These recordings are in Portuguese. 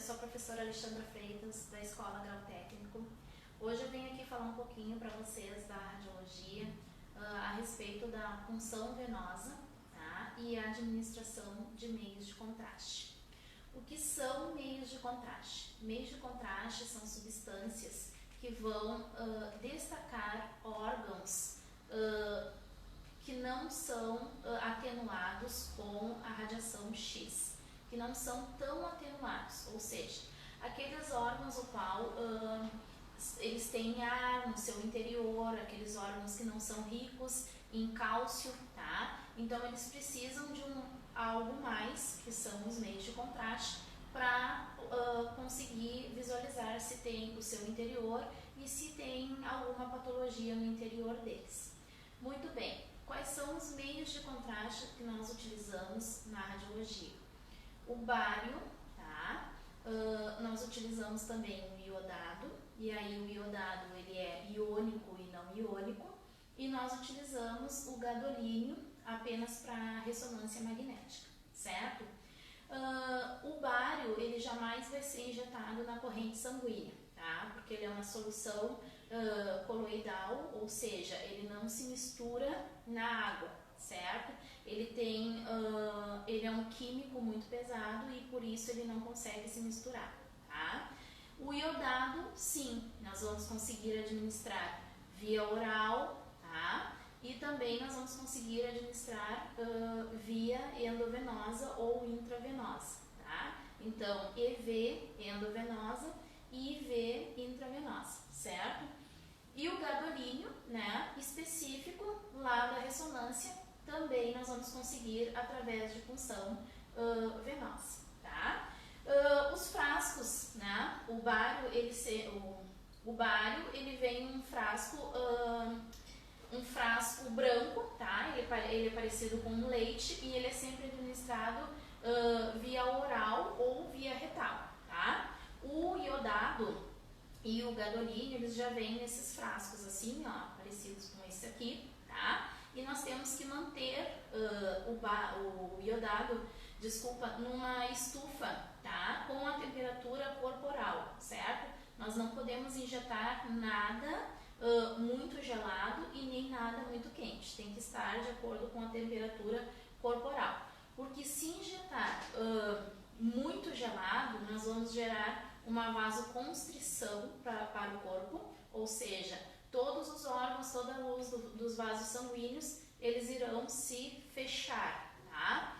sou a professora Alexandra Freitas, da Escola Grau Técnico. Hoje eu venho aqui falar um pouquinho para vocês da radiologia a respeito da punção venosa, tá? E a administração de meios de contraste. O que são meios de contraste? Meios de contraste são substâncias que vão destacar órgãos que não são atenuados com a radiação X, que não são tão atenuados, ou seja, aqueles órgãos o qual eles têm ar no seu interior, aqueles órgãos que não são ricos em cálcio, tá? Então eles precisam de algo mais, que são os meios de contraste, para conseguir visualizar se tem o seu interior e se tem alguma patologia no interior deles. Muito bem, quais são os meios de contraste que nós utilizamos na radiologia? O bário, tá? Nós utilizamos também o iodado, e aí o iodado ele é iônico e não iônico, e nós utilizamos o gadolínio apenas para ressonância magnética, certo? O bário ele jamais vai ser injetado na corrente sanguínea, tá? Porque ele é uma solução coloidal, ou seja, ele não se mistura na água, certo? Ele é um químico muito pesado e por isso ele não consegue se misturar, tá? O iodado, sim, nós vamos conseguir administrar via oral, tá? E também nós vamos conseguir administrar via endovenosa ou intravenosa, tá? Então, EV endovenosa e IV intravenosa, certo? E o gadolínio, né, específico lá da ressonância, também nós vamos conseguir através de punção venosa, tá? Os frascos, né, o bário ele vem em um frasco branco, tá? Ele é parecido com um leite e ele é sempre administrado via oral ou via retal, tá? O iodado e o gadolínio, eles já vêm nesses frascos assim, ó, parecidos com esse aqui, tá? E nós temos que manter o iodado, numa estufa, tá? Com a temperatura corporal, certo? Nós não podemos injetar nada muito gelado e nem nada muito quente. Tem que estar de acordo com a temperatura corporal. Porque se injetar muito gelado, nós vamos gerar uma vasoconstrição para o corpo, ou seja, todos os órgãos, toda a luz dos vasos sanguíneos, eles irão se fechar, tá?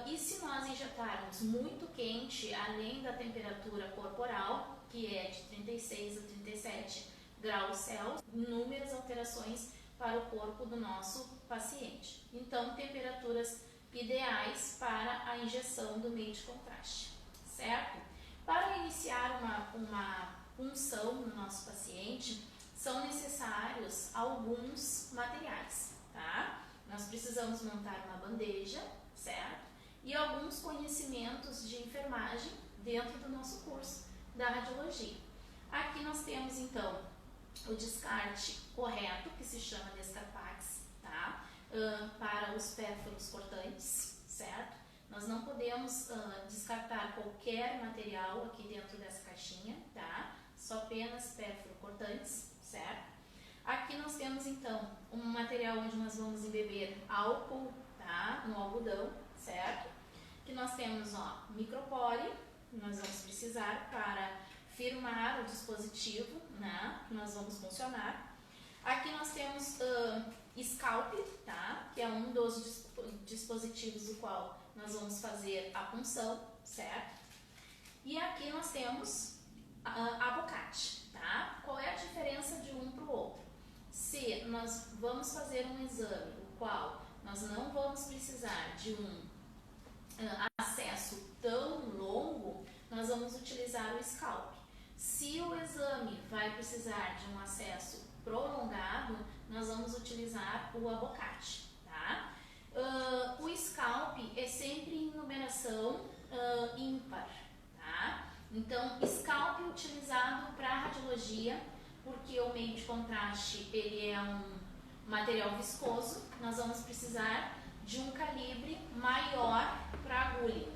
E se nós injetarmos muito quente, além da temperatura corporal, que é de 36 a 37 graus Celsius, inúmeras alterações para o corpo do nosso paciente. Então, temperaturas ideais para a injeção do meio de contraste, certo? Para iniciar uma punção no nosso paciente, são necessários alguns materiais, tá? Nós precisamos montar uma bandeja, certo? E alguns conhecimentos de enfermagem dentro do nosso curso da radiologia. Aqui nós temos, então, o descarte correto, que se chama Descarpax, tá? Para os pérfuros cortantes, certo? Nós não podemos descartar qualquer material aqui dentro dessa caixinha, tá? Só apenas pérfuro cortantes, certo? Aqui nós temos, então, um material onde nós vamos embeber álcool, tá? No algodão, certo? Que nós temos, ó, micropore, nós vamos precisar para firmar o dispositivo, né? Que nós vamos funcionar. Aqui nós temos scalp, tá? Que é um dos dispositivos do qual nós vamos fazer a punção, certo? E aqui nós temos abocate, tá? Qual é a diferença de um para o outro? Se nós vamos fazer um exame, o qual nós não vamos precisar de um acesso tão longo, nós vamos utilizar o scalp. Se o exame vai precisar de um acesso prolongado, nós vamos utilizar o abocate, tá? O scalp é sempre em numeração ímpar, tá? Então, scalp é utilizado para radiologia, porque o meio de contraste ele é um material viscoso, nós vamos precisar de um calibre maior para agulha.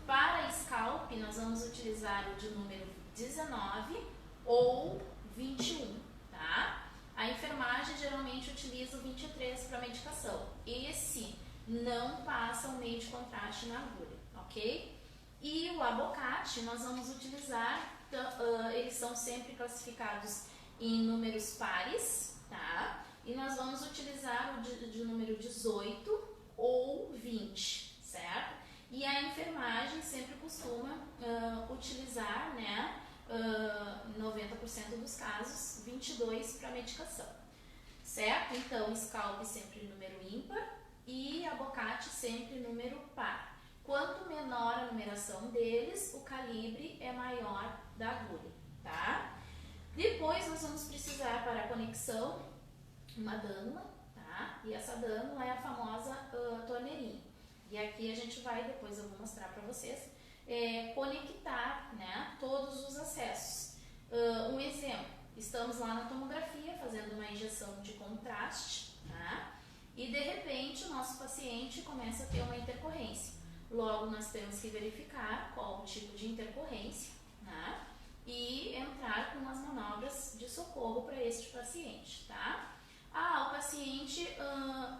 Para scalp, nós vamos utilizar o de número 19 ou 21, tá? A enfermagem geralmente utiliza o 23 para medicação. Esse não passa o meio de contraste na agulha, ok? E o abocate nós vamos utilizar, eles são sempre classificados em números pares, tá? E nós vamos utilizar o de número 18 ou 20, certo? E a enfermagem sempre costuma utilizar, né, 90% dos casos, 22 para medicação, certo? Então, scalp sempre número ímpar e abocate sempre número par. Quanto menor a numeração deles, o calibre é maior da agulha, tá? Depois nós vamos precisar para a conexão uma dânula, tá? E essa dânula é a famosa torneirinha. E aqui a gente vai, depois eu vou mostrar para vocês, conectar, né, todos os acessos. Um exemplo, estamos lá na tomografia fazendo uma injeção de contraste, tá? E de repente o nosso paciente começa a ter uma intercorrência. Logo nós temos que verificar qual o tipo de intercorrência, né? E entrar com as manobras de socorro para este paciente, tá? O paciente,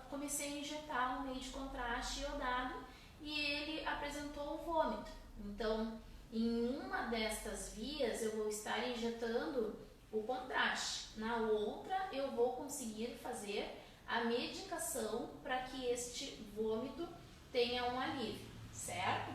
comecei a injetar um meio de contraste iodado e ele apresentou o vômito. Então, em uma destas vias eu vou estar injetando o contraste, na outra eu vou conseguir fazer a medicação para que este vômito tenha um alívio, certo?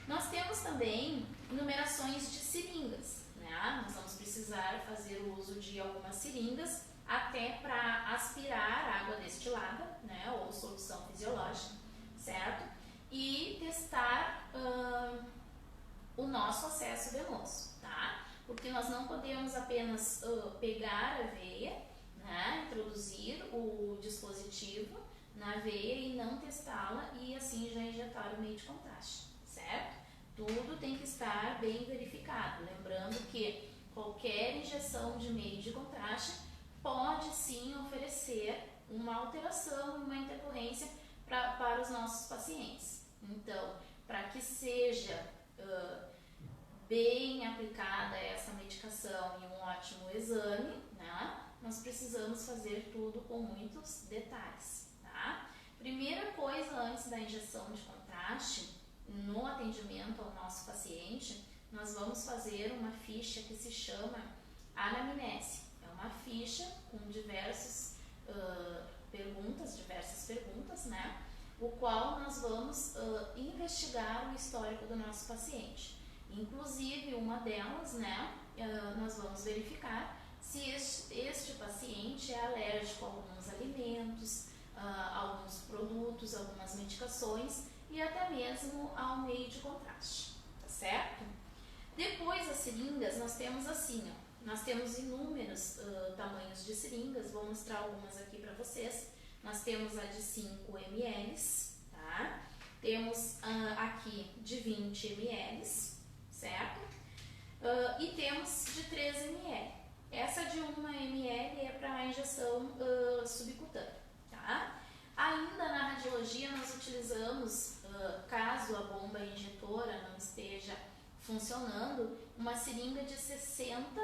Nós temos também numerações de seringas, né? Nós vamos precisar fazer o uso de algumas seringas até para aspirar água destilada, né, ou solução fisiológica, certo? E testar o nosso acesso venoso, tá? Porque nós não podemos apenas pegar a veia, né, introduzir o dispositivo na veia e não testá-la e assim já injetar o meio de contraste, certo? Tudo tem que estar bem verificado, lembrando que qualquer injeção de meio de contraste pode sim oferecer uma alteração, uma intercorrência para os nossos pacientes. Então, para que seja bem aplicada essa medicação e um ótimo exame, né, nós precisamos fazer tudo com muitos detalhes, tá? Primeira coisa antes da injeção de contraste, no atendimento ao nosso paciente, nós vamos fazer uma ficha que se chama anamnese. É uma ficha com diversas perguntas, né? O qual nós vamos investigar o histórico do nosso paciente. Inclusive, uma delas, né, nós vamos verificar se este paciente é alérgico a alguns alimentos, alguns produtos, algumas medicações e até mesmo ao meio de contraste, tá certo? Depois das seringas, nós temos assim, ó, nós temos inúmeros tamanhos de seringas, vou mostrar algumas aqui para vocês. Nós temos a de 5 ml, tá? Temos aqui de 20 ml, certo? E temos de 3 ml. Essa de 1 ml é para injeção subcutânea, tá? Ainda na radiologia nós utilizamos, caso a bomba injetora não esteja funcionando, uma seringa de 60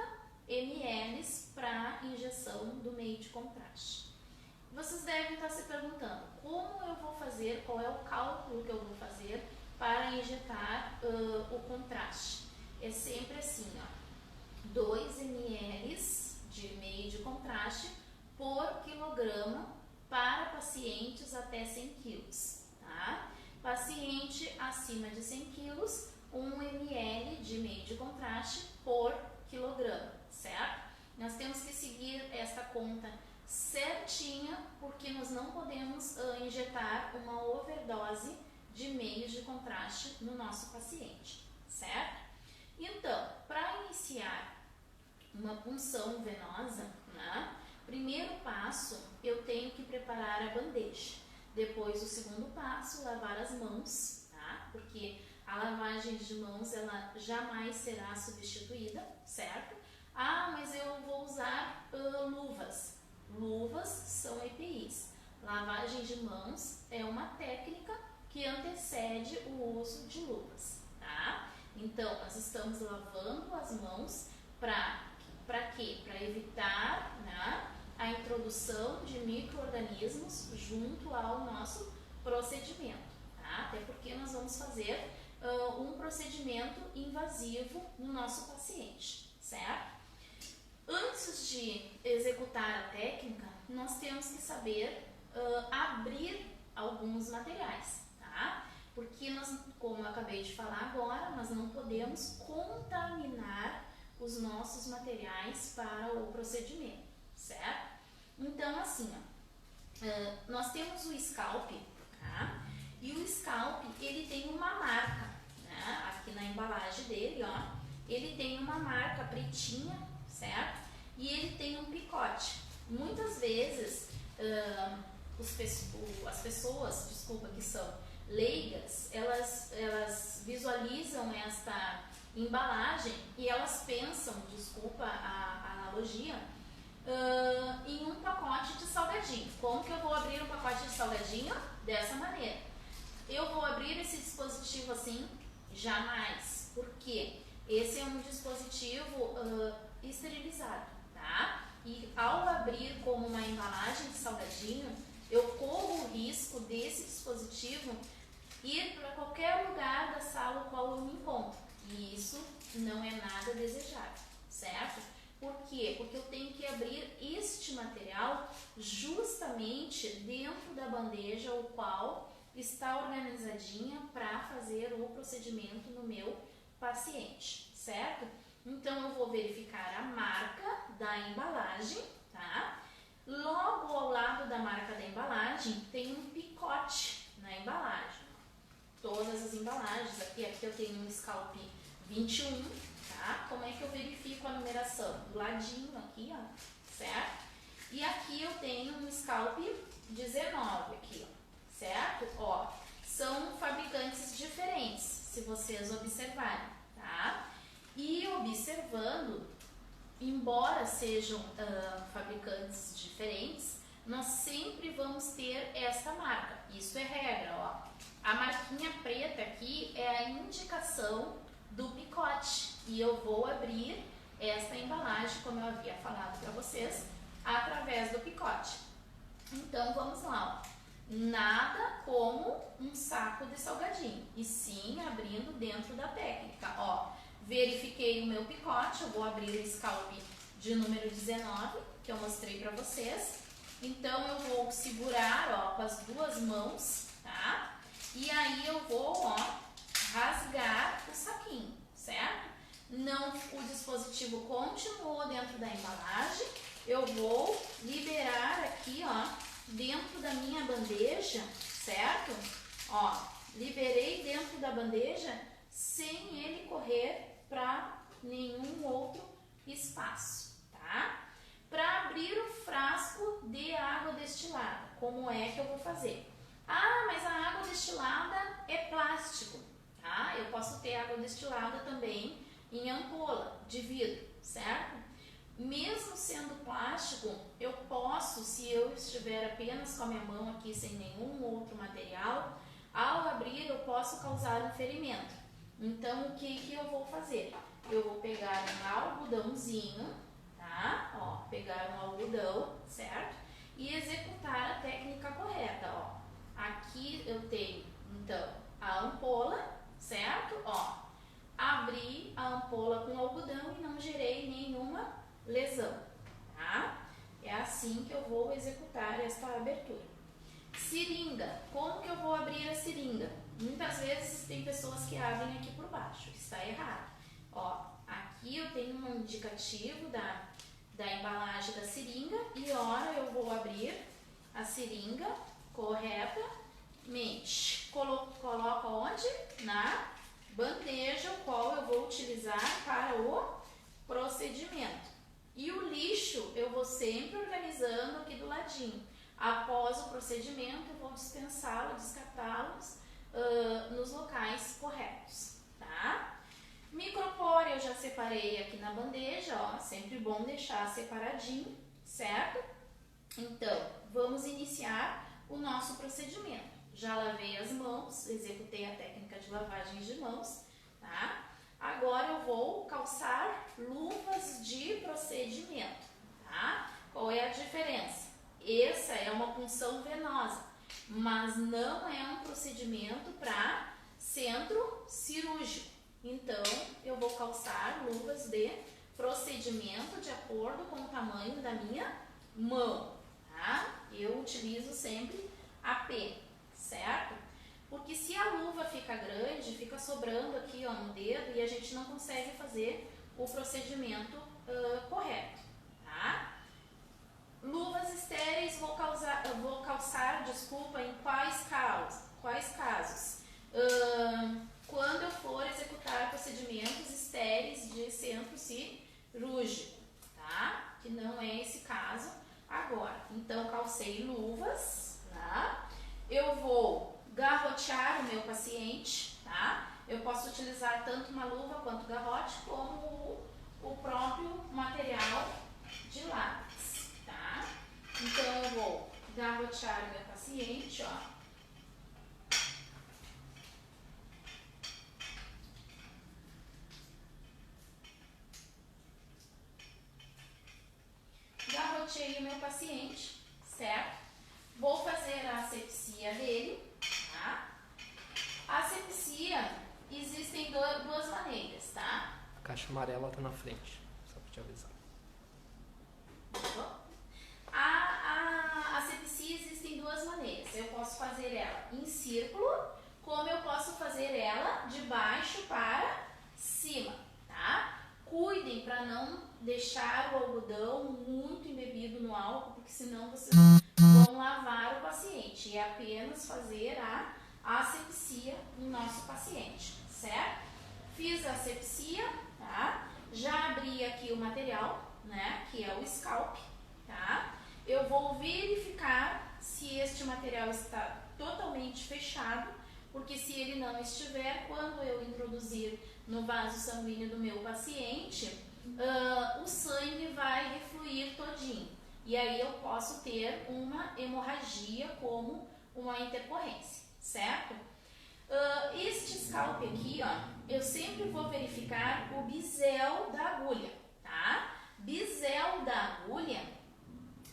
ml para injeção do meio de contraste. Vocês devem estar se perguntando, como eu vou fazer, qual é o cálculo que eu vou fazer para injetar o contraste? É sempre assim, ó, 2 ml de meio de contraste por quilograma para pacientes até 100 kg, tá? Paciente acima de 100 kg, 1 ml de meio de contraste por quilograma, certo? Nós temos que seguir essa conta certinha, porque nós não podemos injetar uma overdose de meios de contraste no nosso paciente, certo? Então, para iniciar uma punção venosa, né, primeiro passo, eu tenho que preparar a bandeja. Depois, o segundo passo, lavar as mãos, tá? Porque a lavagem de mãos, ela jamais será substituída, certo? Mas eu vou usar luvas. Luvas são EPIs. Lavagem de mãos é uma técnica que antecede o uso de luvas, tá? Então, nós estamos lavando as mãos para quê? Para evitar, né, a introdução de micro-organismos junto ao nosso procedimento, tá? Até porque nós vamos fazer um procedimento invasivo no nosso paciente, certo? Antes de executar a técnica, nós temos que saber abrir alguns materiais, tá? Porque nós, como eu acabei de falar agora, nós não podemos contaminar os nossos materiais para o procedimento, certo? Então, assim, nós temos o scalp, tá? E o scalp, ele tem uma marca, né? Aqui na embalagem dele, ó, ele tem uma marca pretinha, certo? E ele tem um picote. Muitas vezes, as pessoas, desculpa, que são leigas, elas visualizam esta embalagem e elas pensam, desculpa a analogia, em um pacote de salgadinho. Como que eu vou abrir um pacote de salgadinho? Dessa maneira. Eu vou abrir esse dispositivo assim? Jamais. Por quê? Esse é um dispositivo esterilizado, tá? E ao abrir como uma embalagem de salgadinho, eu corro o risco desse dispositivo ir para qualquer lugar da sala no qual eu me encontro. E isso não é nada desejável, certo? Por quê? Porque eu tenho que abrir este material justamente dentro da bandeja o qual está organizadinha para fazer o procedimento no meu paciente, certo? Então eu vou verificar a marca da embalagem, tá? Logo ao lado da marca da embalagem tem um picote na embalagem. Todas as embalagens, aqui eu tenho um Scalp 21, tá? Como é que eu verifico a numeração? Do ladinho aqui, ó, certo? E aqui eu tenho um Scalp 19 aqui, ó, certo? Ó, são fabricantes diferentes, se vocês observarem, tá? E observando, embora sejam fabricantes diferentes, nós sempre vamos ter esta marca. Isso é regra, ó. A marquinha preta aqui é a indicação do picote e eu vou abrir esta embalagem, como eu havia falado para vocês, através do picote. Então vamos lá, ó. Nada como um saco de salgadinho, e sim abrindo dentro da técnica, ó. Verifiquei o meu picote, eu vou abrir o Scalp de número 19, que eu mostrei para vocês. Então eu vou segurar, ó, com as duas mãos, tá? E aí eu vou, ó, rasgar o saquinho, certo? Não, o dispositivo continuou dentro da embalagem. Eu vou liberar aqui, ó, dentro da minha bandeja, certo? Ó, liberei dentro da bandeja sem ele correr para nenhum outro espaço, tá? Para abrir o frasco de água destilada, como é que eu vou fazer? Ah, mas a água destilada é plástico, tá? Eu posso ter água destilada também em ampola de vidro, certo? Mesmo sendo plástico, eu posso, se eu estiver apenas com a minha mão aqui sem nenhum outro material, ao abrir eu posso causar um ferimento. Então, o que eu vou fazer? Eu vou pegar um algodãozinho, tá? Ó, pegar um algodão, certo? E executar a técnica correta, ó. Aqui eu tenho, então, a ampola, certo? Ó, abri a ampola com algodão e não gerei nenhuma lesão, tá? É assim que eu vou executar esta abertura. Seringa, como que eu vou abrir a seringa? Muitas vezes tem pessoas que abrem aqui por baixo, está errado. Ó, aqui eu tenho um indicativo da embalagem da seringa e ora eu vou abrir a seringa corretamente. Coloco onde? Na bandeja, o qual eu vou utilizar para o procedimento. E o lixo eu vou sempre organizando aqui do ladinho. Após o procedimento, eu vou dispensá-lo, descartá-los nos locais corretos, tá? Micropore eu já separei aqui na bandeja, ó, sempre bom deixar separadinho, certo? Então, vamos iniciar o nosso procedimento. já lavei as mãos, executei a técnica de lavagem de mãos, tá? Agora eu vou calçar luvas de procedimento, tá? Qual é a diferença? Essa é uma punção venosa, mas não é um procedimento para centro cirúrgico. Então, eu vou calçar luvas de procedimento de acordo com o tamanho da minha mão, tá? Eu utilizo sempre AP, certo? Porque se a luva fica grande, fica sobrando aqui, ó, no dedo e a gente não consegue fazer o procedimento correto, tá? Luvas estéreis vou calçar, desculpa, em quais casos? Quando eu for executar procedimentos estéreis de centro cirúrgico, tá? Que não é esse caso agora. Então, calcei luvas, tá? Eu vou garrotear o meu paciente, tá? Eu posso utilizar tanto uma luva quanto garrote, como o próprio material de látex, tá? Então, eu vou garrotear o meu paciente, ó. Garroteei o meu paciente, certo? Vou fazer a asepsia dele, tá? A asepsia existem duas maneiras, tá? A caixa amarela tá na frente, só pra te avisar. A asepsia existem duas maneiras. Eu posso fazer ela em círculo, como eu posso fazer ela de baixo para cima, tá? Cuidem para não deixar o algodão muito embebido no álcool, porque senão vocês vão lavar o paciente. E é apenas fazer a asepsia no nosso paciente, certo? Fiz a asepsia, tá? Já abri aqui o material, né? Que é o scalp, tá? Eu vou verificar se este material está totalmente fechado, porque se ele não estiver, quando eu introduzir no vaso sanguíneo do meu paciente, o sangue vai refluir todinho. E aí eu posso ter uma hemorragia como uma intercorrência, certo? Este scalp aqui, ó, eu sempre vou verificar o bisel da agulha, tá? Bisel da agulha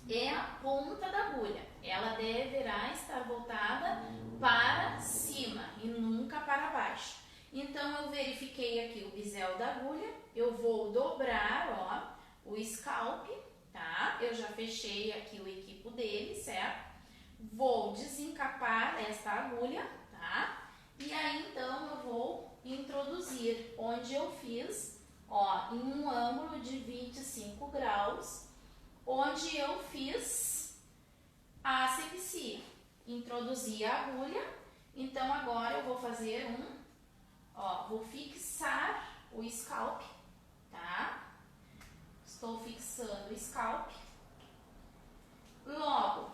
é a ponta da agulha. Ela deverá estar voltada para cima e nunca para baixo. Então, eu verifiquei aqui o bisel da agulha. Eu vou dobrar, ó, o scalp, tá? Eu já fechei aqui o equipo dele, certo? Vou desencapar esta agulha, tá? E aí, então, eu vou introduzir onde eu fiz, ó, em um ângulo de 25 graus, onde eu fiz a asepsia. Introduzi a agulha, então agora eu vou fazer vou fixar o scalp, tá? Estou fixando o scalp. Logo,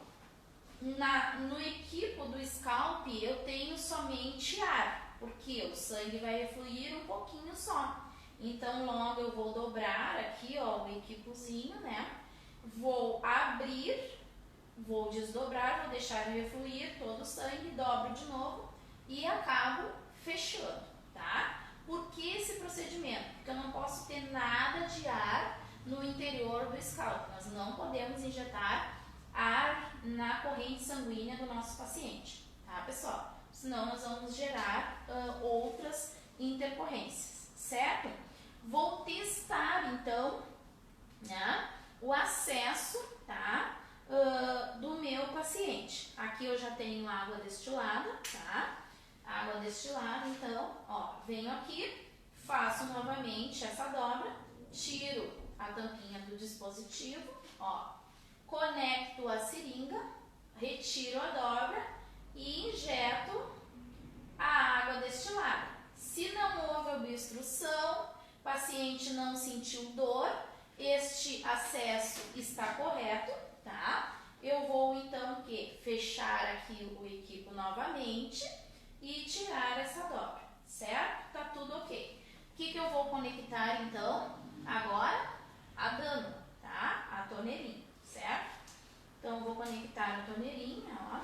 no equipo do scalp eu tenho somente ar, porque o sangue vai refluir um pouquinho só. Então, logo eu vou dobrar aqui, ó, o equipozinho, né? Vou abrir, vou desdobrar, vou deixar refluir todo o sangue, dobro de novo e acabo fechando, tá? Por que esse procedimento? Porque eu não posso ter nada de ar no interior do scalp. Nós não podemos injetar ar na corrente sanguínea do nosso paciente, tá, pessoal? Senão nós vamos gerar outras intercorrências, certo? Vou testar, então, né, o acesso, tá, do meu paciente. Aqui eu já tenho água destilada, tá? Água destilada, então, ó, venho aqui, faço novamente essa dobra, tiro a tampinha do dispositivo, ó, conecto a seringa, retiro a dobra e injeto a água destilada. Se não houve obstrução, o paciente não sentiu dor, este acesso está correto, tá? Eu vou então fechar aqui o equipo novamente e tirar essa dobra, certo? Tá tudo ok. O que eu vou conectar então? Agora a dama, tá? A torneirinha, certo? Então, vou conectar a torneirinha, ó.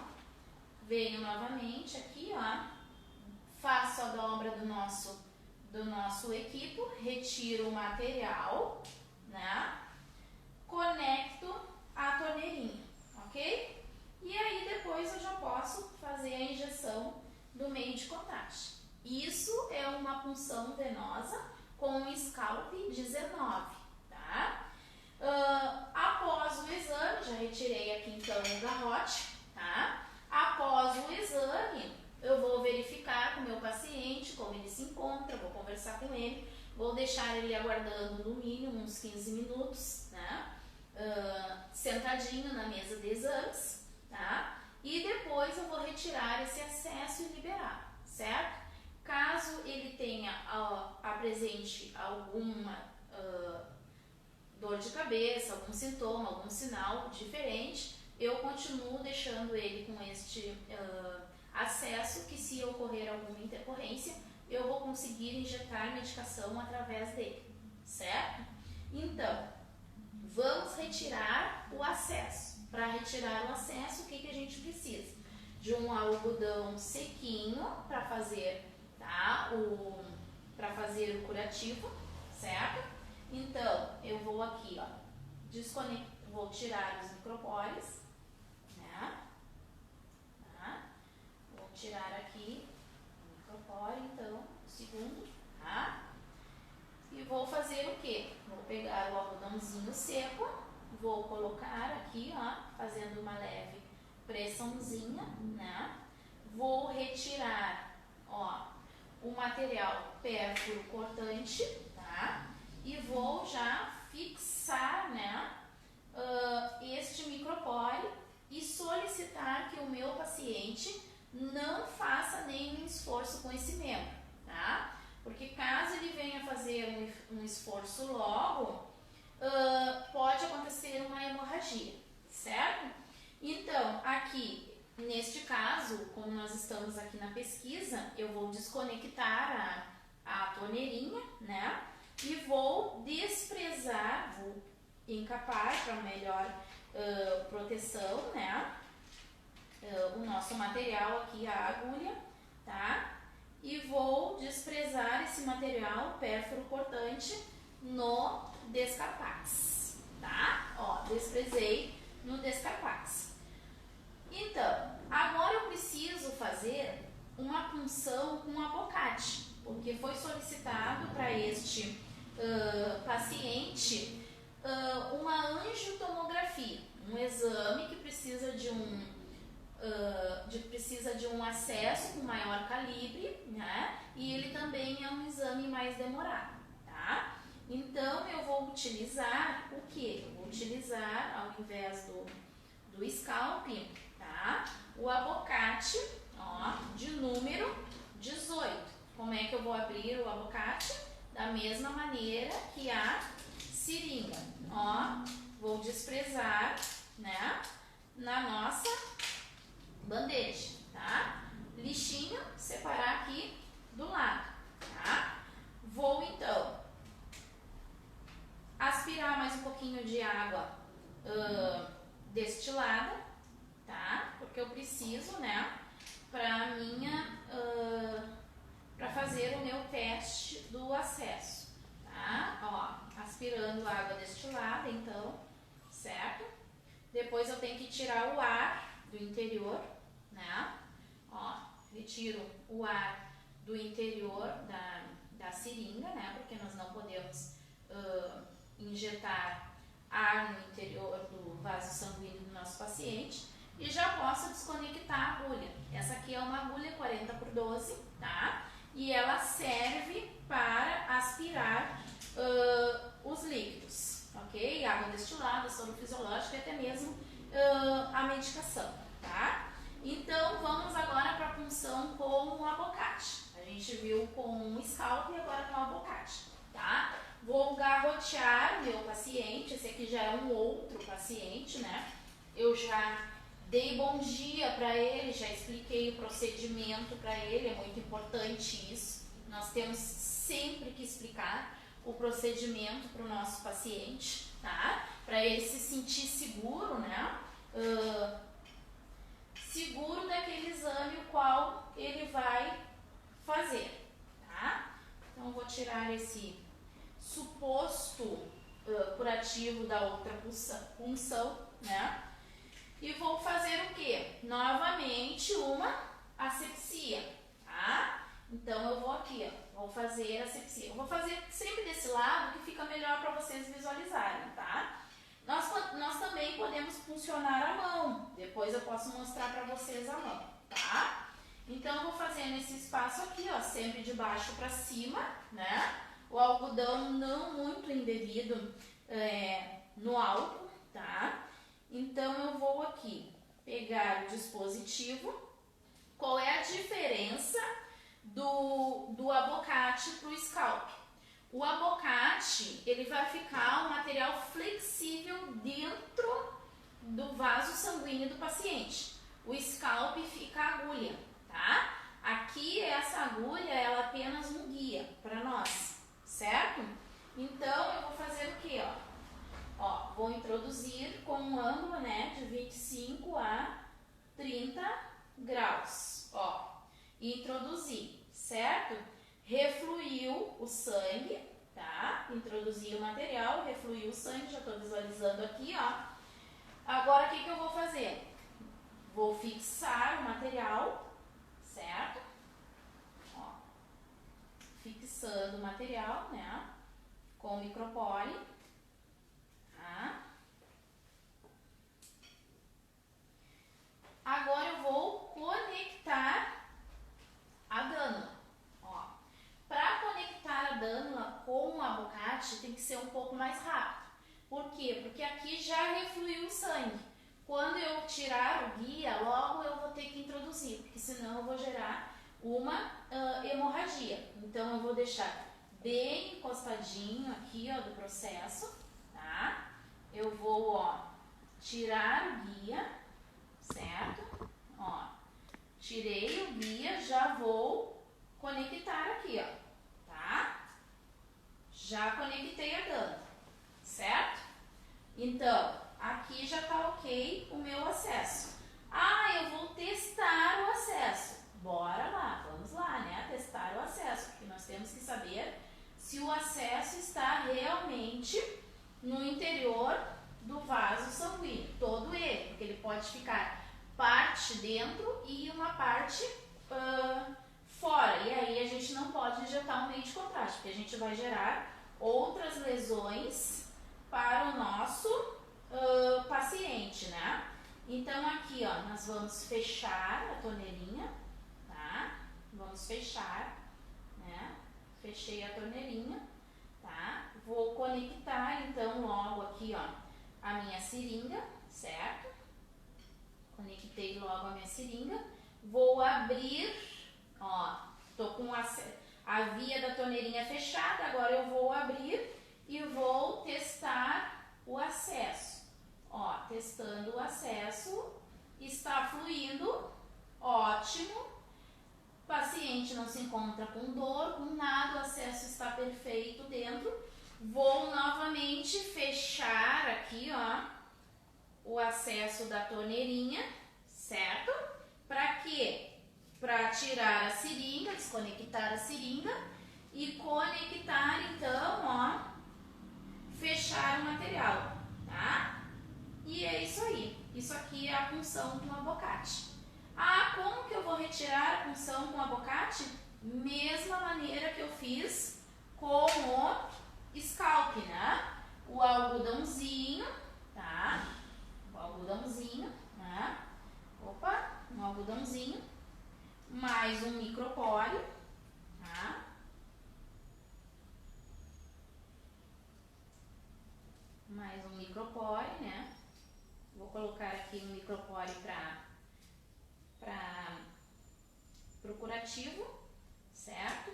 venho novamente aqui, ó, faço a dobra do nosso equipo, retiro o material, né? Conecto a torneirinha, ok? E aí depois eu já posso fazer a injeção do meio de contraste. Isso é uma punção venosa com o Scalp 19, tá? Após o exame, já retirei aqui então o garrote, tá? Após o exame, eu vou verificar com o meu paciente como ele se encontra, vou conversar com ele, vou deixar ele aguardando no mínimo uns 15 minutos, né? Sentadinho na mesa de exames, tá? E depois eu vou retirar esse acesso e liberar, certo? Caso ele tenha, apresente alguma dor de cabeça, algum sintoma, algum sinal diferente, eu continuo deixando ele com este acesso, que se ocorrer alguma intercorrência, eu vou conseguir injetar medicação através dele, certo? Então, vamos retirar o acesso. Para retirar o acesso, o que a gente precisa? De um algodão sequinho para fazer, tá? Para fazer o curativo, certo? Então, eu vou aqui, ó, vou tirar os micropórios, né? Tá? Vou tirar aqui o micropóreo, então, o segundo, tá? E vou fazer o quê? Vou pegar o algodãozinho seco, vou colocar aqui, ó, fazendo uma leve pressãozinha, né? Vou retirar, ó, o material pérfuro cortante, tá? E vou já fixar, né, este micropóreo e solicitar que o meu paciente não faça nenhum esforço com esse membro, tá? Porque caso ele venha fazer um esforço logo, pode acontecer uma hemorragia, certo? Então, aqui, neste caso, como nós estamos aqui na pesquisa, eu vou desconectar a torneirinha, né? E vou desprezar, vou encapar para melhor proteção, né? O nosso material aqui, a agulha, tá? E vou desprezar esse material pérfuro cortante no Descarpax, tá? Ó, desprezei no Descarpax. Então, agora eu preciso fazer uma punção com abocate, porque foi solicitado para este paciente uma angiotomografia, um exame que precisa de um acesso com maior calibre, né? E ele também é um exame mais demorado, tá? Então, eu vou utilizar o quê? Eu vou utilizar, ao invés do Scalp, tá? O abocate, ó, de número 18. Como é que eu vou abrir o abocate? Da mesma maneira que a seringa, ó, vou desprezar, né, na nossa bandeja, tá? Lixinho, separar aqui do lado, tá? Vou então aspirar mais um pouquinho de água destilada, tá? Porque eu preciso, né, para fazer o meu teste do acesso, tá? Ó, aspirando água destilada, então, certo? Depois eu tenho que tirar o ar do interior, né? Ó, retiro o ar do interior da seringa, né? Porque nós não podemos injetar ar no interior do vaso sanguíneo do nosso paciente. E já posso desconectar a agulha. Essa aqui é uma agulha 40x12, tá? E ela serve para aspirar os líquidos, ok? Água destilada, soro fisiológico e até mesmo a medicação, tá? Então, vamos agora para a punção com o abocate. A gente viu com o Scalp e agora com o abocate, tá? Vou garrotear meu paciente, esse aqui já é um outro paciente, né? Eu já dei bom dia para ele, já expliquei o procedimento para ele, é muito importante isso. Nós temos sempre que explicar o procedimento para o nosso paciente, tá? Para ele se sentir seguro, né? Seguro daqueles qual ele vai fazer, tá? Então, eu vou tirar esse suposto curativo da outra punção, né? E vou fazer o quê? Novamente uma asepsia, tá? Então, eu vou aqui, ó, vou fazer asepsia. Eu vou fazer sempre desse lado que fica melhor para vocês visualizarem, tá? Nós também podemos funcionar a mão. Depois eu posso mostrar para vocês a mão, tá? Então, eu vou fazer nesse espaço aqui, ó, sempre de baixo para cima, né? O algodão não muito embebido no álcool, tá? Então, eu vou aqui pegar o dispositivo. Qual é a diferença do abocate para o scalp? O abocate, ele vai ficar um material flexível dentro do vaso sanguíneo do paciente. O scalp fica a agulha, tá? Aqui, essa agulha, ela é apenas um guia para nós, certo? Então, eu vou fazer o quê, ó? Ó, vou introduzir com um ângulo, né, de 25 a 30 graus, ó. Introduzi, certo? Refluiu o sangue, tá? Introduzi o material, refluiu o sangue, já estou visualizando aqui, ó. Agora, o que eu vou fazer? Vou fixar o material, certo? Ó, fixando o material, né? Com o micropore, tá? Agora eu vou conectar a dânula. Ó, para conectar a dânula com o abocate tem que ser um pouco mais rápido. Por quê? Porque aqui já refluiu o sangue. Quando eu tirar o guia, logo eu vou ter que introduzir, porque senão eu vou gerar uma hemorragia. Então, eu vou deixar bem encostadinho aqui, ó, do processo, tá? Eu vou, ó, tirar o guia, certo? Ó, tirei o guia, já vou conectar aqui, ó, tá? Já conectei a dânula, certo? Então, aqui já tá ok o meu acesso. Ah, eu vou testar o acesso. Bora lá, vamos lá, né? Testar o acesso, porque nós temos que saber se o acesso está realmente no interior do vaso sanguíneo, todo ele, porque ele pode ficar parte dentro e uma parte fora. E aí a gente não pode injetar um meio de contraste, porque a gente vai gerar outras lesões para o nosso paciente, né? Então aqui, ó, nós vamos fechar a torneirinha, tá? Vamos fechar, né? Fechei a torneirinha, tá? Vou conectar, então, logo aqui, ó, a minha seringa, certo? Conectei logo a minha seringa. Vou abrir, ó, tô com a via da torneirinha fechada, agora eu vou abrir e vou testar o acesso. Ó, testando o acesso, está fluindo, ótimo. O paciente não se encontra com dor, com nada, o acesso está perfeito dentro. Vou novamente fechar aqui, ó, o acesso da torneirinha, certo? Para quê? Para tirar a seringa, desconectar a seringa e conectar, então, ó, fechar o material, tá? E é isso aí. Isso aqui é a punção com abocate. Ah, como que eu vou retirar a punção com abocate? Mesma maneira que eu fiz com o scalp, né? O algodãozinho, tá? O algodãozinho, né? Opa, um algodãozinho, mais um micropore, tá? Mais um micropore, né? Vou colocar aqui um micropore para o curativo, certo?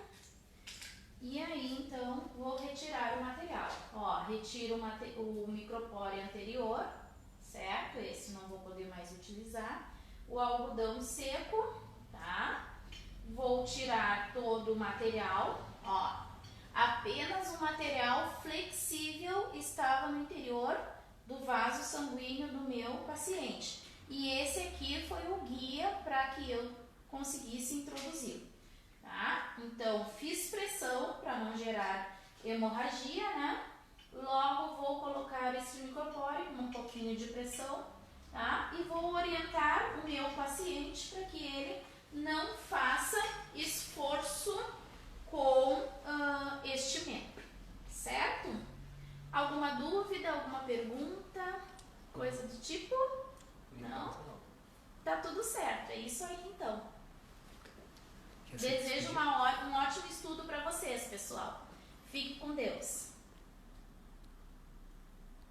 E aí, então, vou retirar o material. Ó, retiro o micropore anterior, certo? Esse não vou poder mais utilizar. O algodão seco, tá? Vou tirar todo o material, ó. Apenas o material flexível estava no interior do vaso sanguíneo do meu paciente. E esse aqui foi o guia para que eu conseguisse introduzir, tá? Então, fiz pressão para não gerar hemorragia, né? Logo vou colocar o stream corpóreo com um pouquinho de pressão, tá? E vou orientar o meu paciente para que ele não faça esforço com este membro, certo? Alguma dúvida, alguma pergunta, coisa do tipo? Não? Tá tudo certo, é isso aí então. Desejo um ótimo estudo para vocês, pessoal. Fique com Deus.